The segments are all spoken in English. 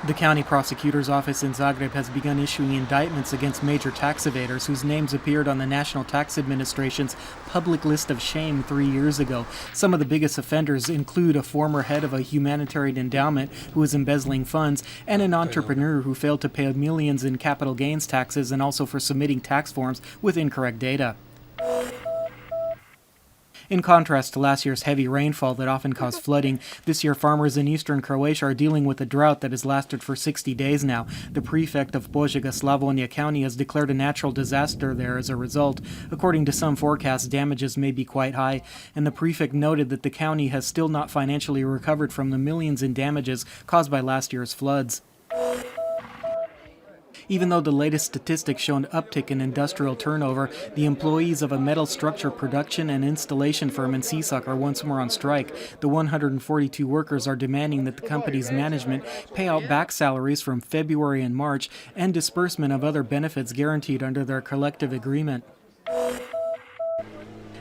The county prosecutor's office in Zagreb has begun issuing indictments against major tax evaders whose names appeared on the National Tax Administration's public list of shame 3 years ago. Some of the biggest offenders include a former head of a humanitarian endowment who was embezzling funds and an entrepreneur who failed to pay millions in capital gains taxes and also for submitting tax forms with incorrect data. In contrast to last year's heavy rainfall that often caused flooding, this year farmers in eastern Croatia are dealing with a drought that has lasted for 60 days now. The prefect of Požega Slavonia County has declared a natural disaster there as a result. According to some forecasts, damages may be quite high, and the prefect noted that the county has still not financially recovered from the millions in damages caused by last year's floods. Even though the latest statistics show an uptick in industrial turnover, the employees of a metal structure production and installation firm in Sisak are once more on strike. The 142 workers are demanding that the company's management pay out back salaries from February and March and disbursement of other benefits guaranteed under their collective agreement.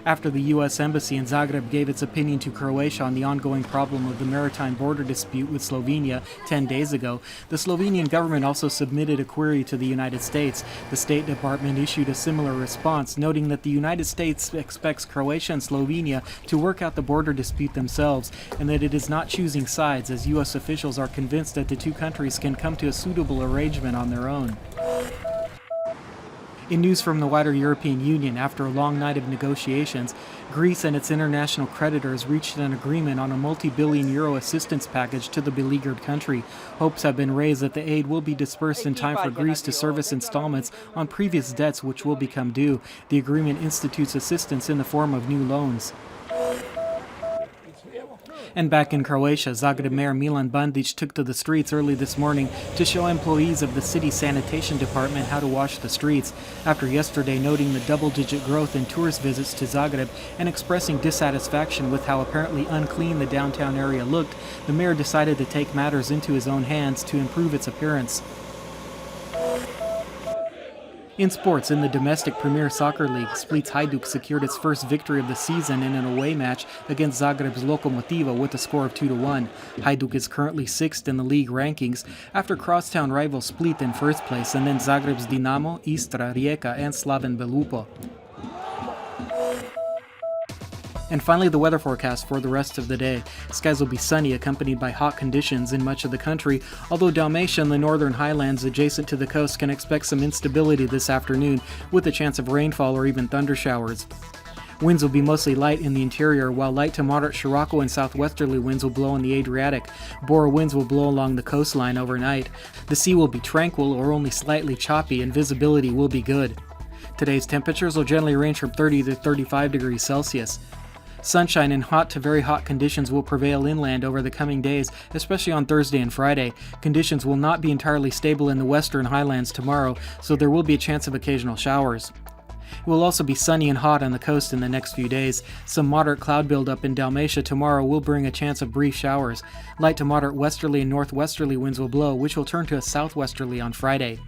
After the U.S. Embassy in Zagreb gave its opinion to Croatia on the ongoing problem of the maritime border dispute with Slovenia 10 days ago, the Slovenian government also submitted a query to the United States. The State Department issued a similar response, noting that the United States expects Croatia and Slovenia to work out the border dispute themselves, and that it is not choosing sides, as U.S. officials are convinced that the two countries can come to a suitable arrangement on their own. In news from the wider European Union, after a long night of negotiations, Greece and its international creditors reached an agreement on a multi-billion euro assistance package to the beleaguered country. Hopes have been raised that the aid will be dispersed in time for Greece to service installments on previous debts which will become due. The agreement institutes assistance in the form of new loans. And back in Croatia, Zagreb Mayor Milan Bandic took to the streets early this morning to show employees of the city sanitation department how to wash the streets. After yesterday noting the double-digit growth in tourist visits to Zagreb and expressing dissatisfaction with how apparently unclean the downtown area looked, the mayor decided to take matters into his own hands to improve its appearance. In sports, in the domestic Premier Soccer League, Split's Hajduk secured its first victory of the season in an away match against Zagreb's Lokomotiva with a score of 2-1. Hajduk is currently 6th in the league rankings after crosstown rival Split in first place and then Zagreb's Dinamo, Istra, Rijeka and Slaven Belupo. And finally, the weather forecast for the rest of the day. Skies will be sunny, accompanied by hot conditions in much of the country, although Dalmatia and the northern highlands adjacent to the coast can expect some instability this afternoon, with a chance of rainfall or even thunder showers. Winds will be mostly light in the interior, while light to moderate Scirocco and southwesterly winds will blow in the Adriatic. Bora winds will blow along the coastline overnight. The sea will be tranquil or only slightly choppy, and visibility will be good. Today's temperatures will generally range from 30 to 35 degrees Celsius. Sunshine and hot to very hot conditions will prevail inland over the coming days, especially on Thursday and Friday. Conditions will not be entirely stable in the western highlands tomorrow, so there will be a chance of occasional showers. It will also be sunny and hot on the coast in the next few days. Some moderate cloud buildup in Dalmatia tomorrow will bring a chance of brief showers. Light to moderate westerly and northwesterly winds will blow, which will turn to a southwesterly on Friday.